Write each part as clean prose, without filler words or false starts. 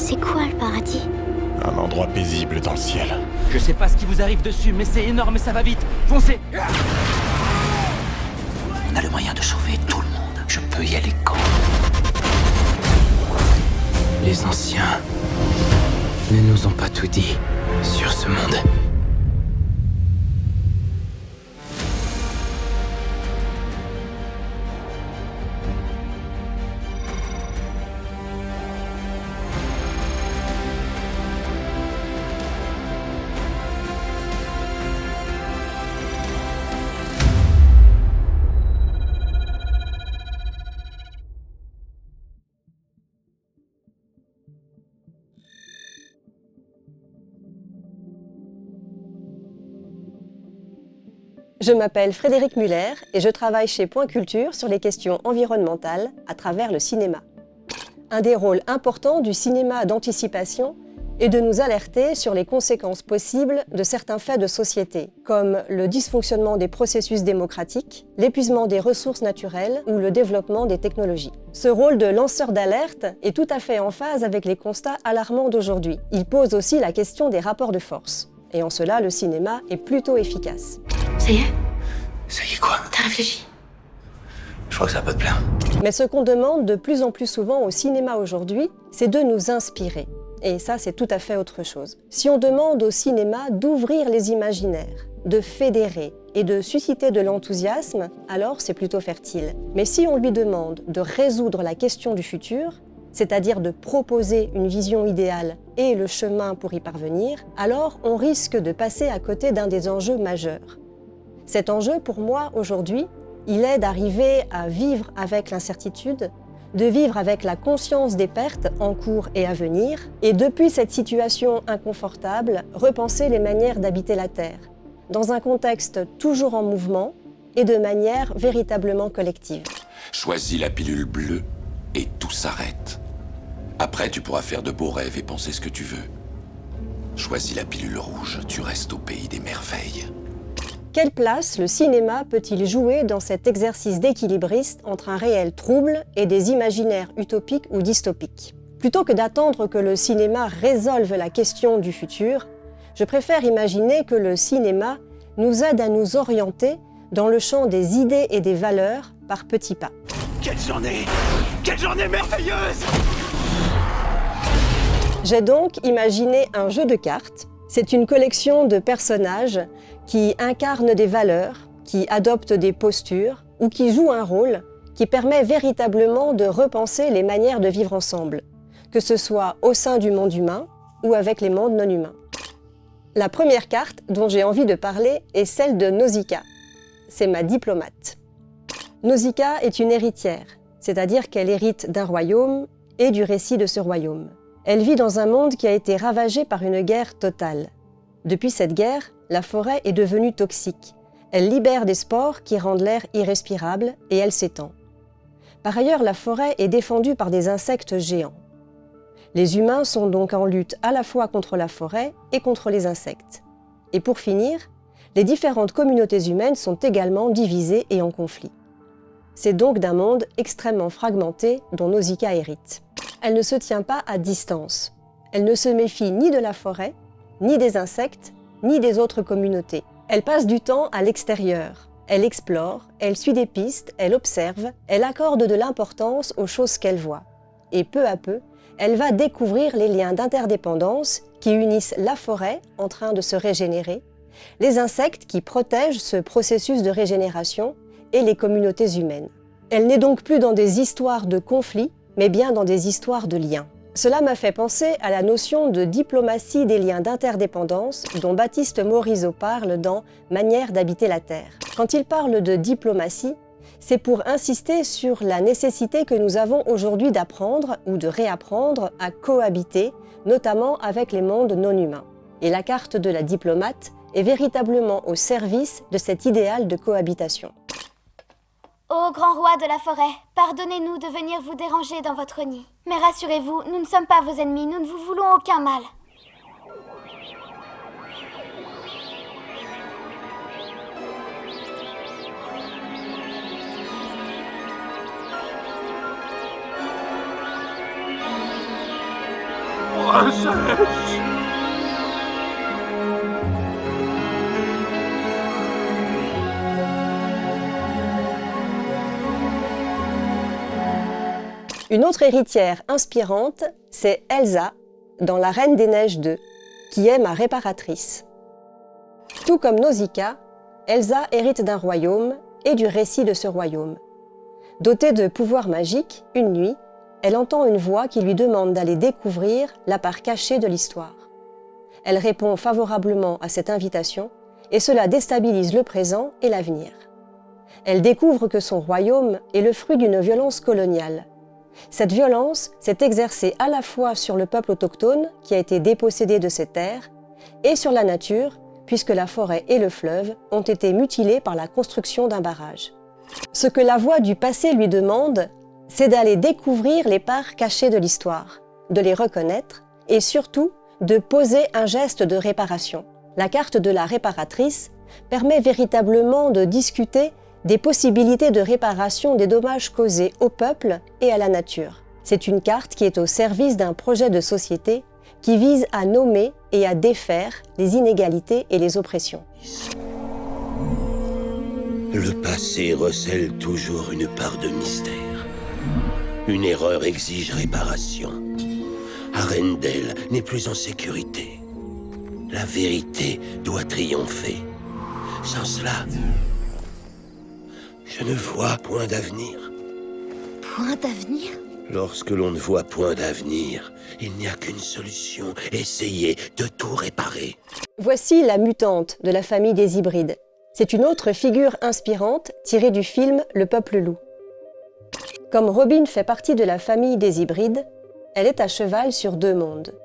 C'est quoi le paradis? Un endroit paisible dans le ciel. Je sais pas ce qui vous arrive dessus, mais c'est énorme et ça va vite. Foncez! On a le moyen de sauver tout le monde. Je peux y aller quand? Les anciens ne nous ont pas tout dit sur ce monde. Je m'appelle Frédérique Muller et je travaille chez Point Culture sur les questions environnementales à travers le cinéma. Un des rôles importants du cinéma d'anticipation est de nous alerter sur les conséquences possibles de certains faits de société, comme le dysfonctionnement des processus démocratiques, l'épuisement des ressources naturelles ou le développement des technologies. Ce rôle de lanceur d'alerte est tout à fait en phase avec les constats alarmants d'aujourd'hui. Il pose aussi la question des rapports de force. Et en cela, le cinéma est plutôt efficace. Ça y est? Ça y est quoi? T'as réfléchi? Je crois que ça va pas te plaire. Mais ce qu'on demande de plus en plus souvent au cinéma aujourd'hui, c'est de nous inspirer. Et ça, c'est tout à fait autre chose. Si on demande au cinéma d'ouvrir les imaginaires, de fédérer et de susciter de l'enthousiasme, alors c'est plutôt fertile. Mais si on lui demande de résoudre la question du futur, c'est-à-dire de proposer une vision idéale et le chemin pour y parvenir, alors on risque de passer à côté d'un des enjeux majeurs. Cet enjeu, pour moi, aujourd'hui, il est d'arriver à vivre avec l'incertitude, de vivre avec la conscience des pertes en cours et à venir, et depuis cette situation inconfortable, repenser les manières d'habiter la Terre, dans un contexte toujours en mouvement et de manière véritablement collective. Choisis la pilule bleue et tout s'arrête. Après, tu pourras faire de beaux rêves et penser ce que tu veux. Choisis la pilule rouge, tu restes au pays des merveilles. Quelle place le cinéma peut-il jouer dans cet exercice d'équilibriste entre un réel trouble et des imaginaires utopiques ou dystopiques? Plutôt que d'attendre que le cinéma résolve la question du futur, je préfère imaginer que le cinéma nous aide à nous orienter dans le champ des idées et des valeurs par petits pas. Quelle journée merveilleuse! J'ai donc imaginé un jeu de cartes. C'est une collection de personnages qui incarnent des valeurs, qui adoptent des postures ou qui jouent un rôle qui permet véritablement de repenser les manières de vivre ensemble, que ce soit au sein du monde humain ou avec les mondes non humains. La première carte dont j'ai envie de parler est celle de Nausicaa. C'est ma diplomate. Nausicaa est une héritière, c'est-à-dire qu'elle hérite d'un royaume et du récit de ce royaume. Elle vit dans un monde qui a été ravagé par une guerre totale. Depuis cette guerre, la forêt est devenue toxique. Elle libère des spores qui rendent l'air irrespirable et elle s'étend. Par ailleurs, la forêt est défendue par des insectes géants. Les humains sont donc en lutte à la fois contre la forêt et contre les insectes. Et pour finir, les différentes communautés humaines sont également divisées et en conflit. C'est donc d'un monde extrêmement fragmenté dont Nausicaa hérite. Elle ne se tient pas à distance. Elle ne se méfie ni de la forêt, ni des insectes, ni des autres communautés. Elle passe du temps à l'extérieur. Elle explore, elle suit des pistes, elle observe, elle accorde de l'importance aux choses qu'elle voit. Et peu à peu, elle va découvrir les liens d'interdépendance qui unissent la forêt en train de se régénérer, les insectes qui protègent ce processus de régénération et les communautés humaines. Elle n'est donc plus dans des histoires de conflits, mais bien dans des histoires de liens. Cela m'a fait penser à la notion de diplomatie des liens d'interdépendance dont Baptiste Morisot parle dans Manière d'habiter la Terre. Quand il parle de diplomatie, c'est pour insister sur la nécessité que nous avons aujourd'hui d'apprendre ou de réapprendre à cohabiter, notamment avec les mondes non humains. Et la carte de la diplomate est véritablement au service de cet idéal de cohabitation. Ô grand roi de la forêt, pardonnez-nous de venir vous déranger dans votre nid. Mais rassurez-vous, nous ne sommes pas vos ennemis, nous ne vous voulons aucun mal. princesse! Une autre héritière inspirante, c'est Elsa, dans La Reine des Neiges 2, qui est ma réparatrice. Tout comme Nausicaa, Elsa hérite d'un royaume et du récit de ce royaume. Dotée de pouvoirs magiques, une nuit, elle entend une voix qui lui demande d'aller découvrir la part cachée de l'histoire. Elle répond favorablement à cette invitation et cela déstabilise le présent et l'avenir. Elle découvre que son royaume est le fruit d'une violence coloniale. Cette violence s'est exercée à la fois sur le peuple autochtone qui a été dépossédé de ses terres et sur la nature puisque la forêt et le fleuve ont été mutilés par la construction d'un barrage. Ce que la voix du passé lui demande, c'est d'aller découvrir les parts cachées de l'histoire, de les reconnaître et surtout de poser un geste de réparation. La carte de la réparatrice permet véritablement de discuter des possibilités de réparation des dommages causés au peuple et à la nature. C'est une carte qui est au service d'un projet de société qui vise à nommer et à défaire les inégalités et les oppressions. Le passé recèle toujours une part de mystère. Une erreur exige réparation. Arendelle n'est plus en sécurité. La vérité doit triompher. Sans cela, je ne vois point d'avenir. Point d'avenir? Lorsque l'on ne voit point d'avenir, il n'y a qu'une solution, essayer de tout réparer. Voici la mutante de la famille des hybrides. C'est une autre figure inspirante tirée du film Le Peuple Loup. Comme Robin fait partie de la famille des hybrides, elle est à cheval sur deux mondes.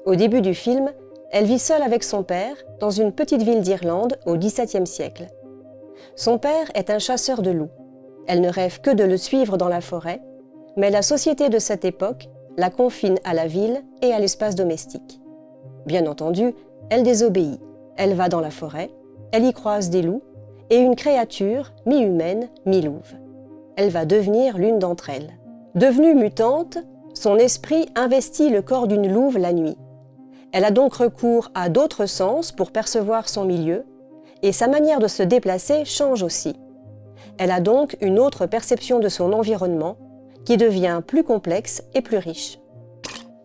Au début du film, elle vit seule avec son père dans une petite ville d'Irlande au XVIIe siècle. Son père est un chasseur de loups. Elle ne rêve que de le suivre dans la forêt, mais la société de cette époque la confine à la ville et à l'espace domestique. Bien entendu, elle désobéit. Elle va dans la forêt, elle y croise des loups et une créature mi-humaine, mi-louve. Elle va devenir l'une d'entre elles. Devenue mutante, son esprit investit le corps d'une louve la nuit. Elle a donc recours à d'autres sens pour percevoir son milieu, et sa manière de se déplacer change aussi. Elle a donc une autre perception de son environnement, qui devient plus complexe et plus riche.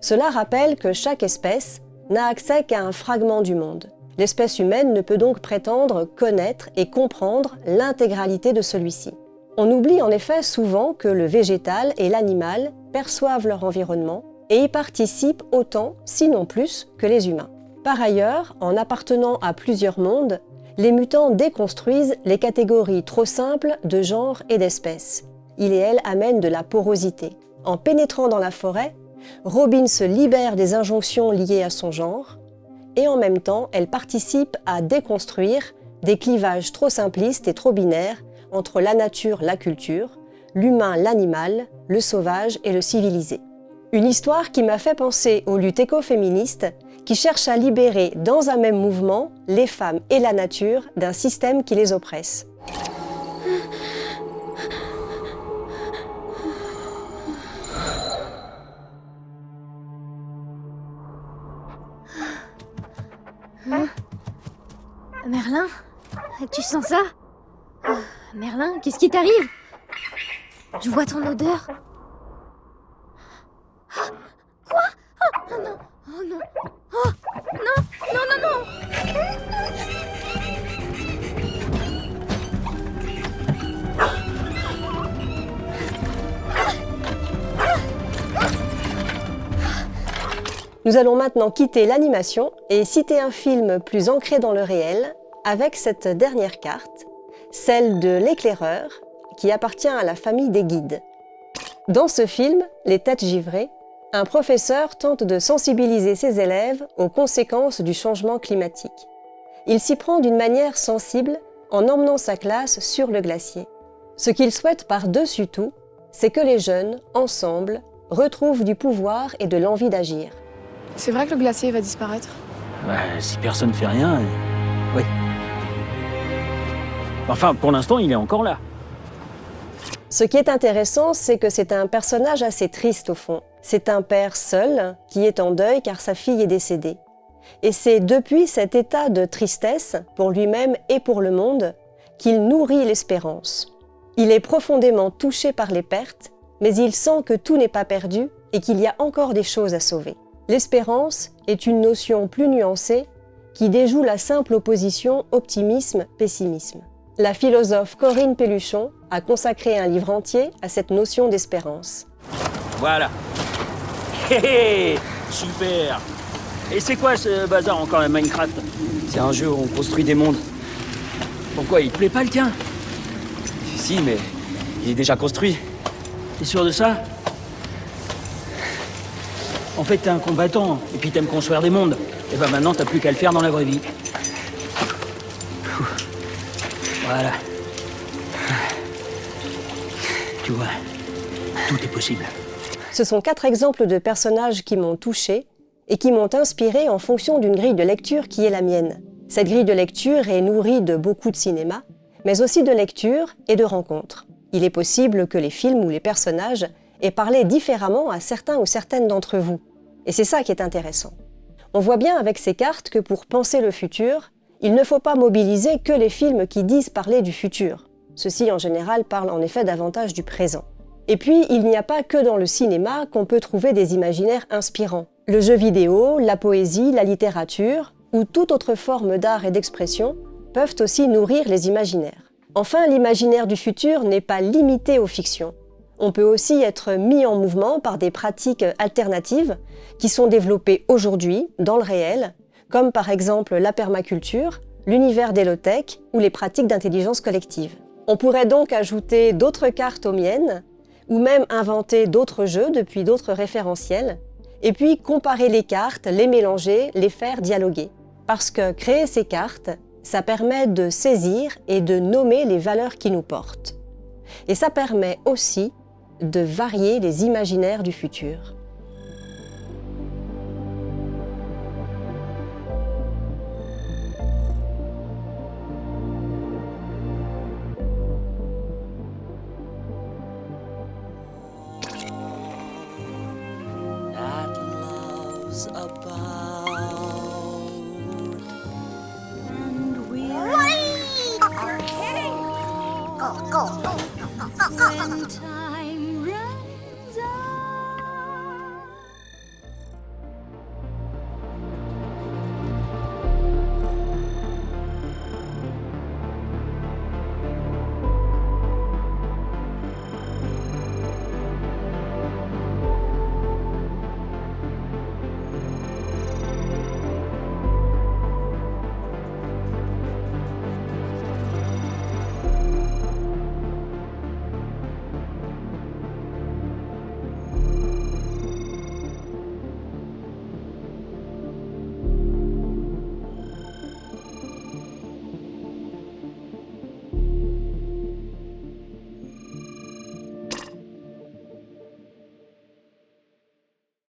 Cela rappelle que chaque espèce n'a accès qu'à un fragment du monde. L'espèce humaine ne peut donc prétendre connaître et comprendre l'intégralité de celui-ci. On oublie en effet souvent que le végétal et l'animal perçoivent leur environnement et y participent autant, sinon plus, que les humains. Par ailleurs, en appartenant à plusieurs mondes, les mutants déconstruisent les catégories trop simples de genre et d'espèces. Il et elle amènent de la porosité. En pénétrant dans la forêt, Robin se libère des injonctions liées à son genre et en même temps, elle participe à déconstruire des clivages trop simplistes et trop binaires entre la nature, la culture, l'humain, l'animal, le sauvage et le civilisé. Une histoire qui m'a fait penser aux luttes écoféministes qui cherchent à libérer dans un même mouvement les femmes et la nature d'un système qui les oppresse. Merlin, tu sens ça? Merlin, qu'est-ce qui t'arrive? Je vois ton odeur. Quoi? Oh non, oh non, oh non, non, non, non. Nous allons maintenant quitter l'animation et citer un film plus ancré dans le réel avec cette dernière carte, celle de l'éclaireur, qui appartient à la famille des guides. Dans ce film, Les Têtes givrées, un professeur tente de sensibiliser ses élèves aux conséquences du changement climatique. Il s'y prend d'une manière sensible en emmenant sa classe sur le glacier. Ce qu'il souhaite par-dessus tout, c'est que les jeunes, ensemble, retrouvent du pouvoir et de l'envie d'agir. C'est vrai que le glacier va disparaître? Si personne ne fait rien, oui. Enfin, pour l'instant, il est encore là. Ce qui est intéressant, c'est que c'est un personnage assez triste au fond. c'est un père seul qui est en deuil car sa fille est décédée. Et c'est depuis cet état de tristesse, pour lui-même et pour le monde, qu'il nourrit l'espérance. Il est profondément touché par les pertes, mais il sent que tout n'est pas perdu et qu'il y a encore des choses à sauver. L'espérance est une notion plus nuancée qui déjoue la simple opposition optimisme-pessimisme. La philosophe Corinne Pelluchon a consacré un livre entier à cette notion d'espérance. Voilà. Hé hé, super. Et c'est quoi ce bazar encore, la Minecraft? C'est un jeu où on construit des mondes. Pourquoi, il te plaît pas le tien? Si, mais il est déjà construit. T'es sûr de ça? En fait, t'es un combattant, et puis t'aimes construire des mondes. Et ben maintenant, t'as plus qu'à le faire dans la vraie vie. Voilà. Tu vois, tout est possible. Ce sont 4 exemples de personnages qui m'ont touchée et qui m'ont inspirée en fonction d'une grille de lecture qui est la mienne. Cette grille de lecture est nourrie de beaucoup de cinéma, mais aussi de lecture et de rencontres. Il est possible que les films ou les personnages aient parlé différemment à certains ou certaines d'entre vous. Et c'est ça qui est intéressant. On voit bien avec ces cartes que pour penser le futur, il ne faut pas mobiliser que les films qui disent parler du futur. Ceux-ci, en général, parlent en effet davantage du présent. Et puis, il n'y a pas que dans le cinéma qu'on peut trouver des imaginaires inspirants. Le jeu vidéo, la poésie, la littérature, ou toute autre forme d'art et d'expression, peuvent aussi nourrir les imaginaires. Enfin, l'imaginaire du futur n'est pas limité aux fictions. On peut aussi être mis en mouvement par des pratiques alternatives qui sont développées aujourd'hui, dans le réel, comme par exemple la permaculture, l'univers des low-tech ou les pratiques d'intelligence collective. On pourrait donc ajouter d'autres cartes aux miennes, ou même inventer d'autres jeux depuis d'autres référentiels, et puis comparer les cartes, les mélanger, les faire dialoguer. Parce que créer ces cartes, ça permet de saisir et de nommer les valeurs qui nous portent. Et ça permet aussi de varier les imaginaires du futur. That love's above.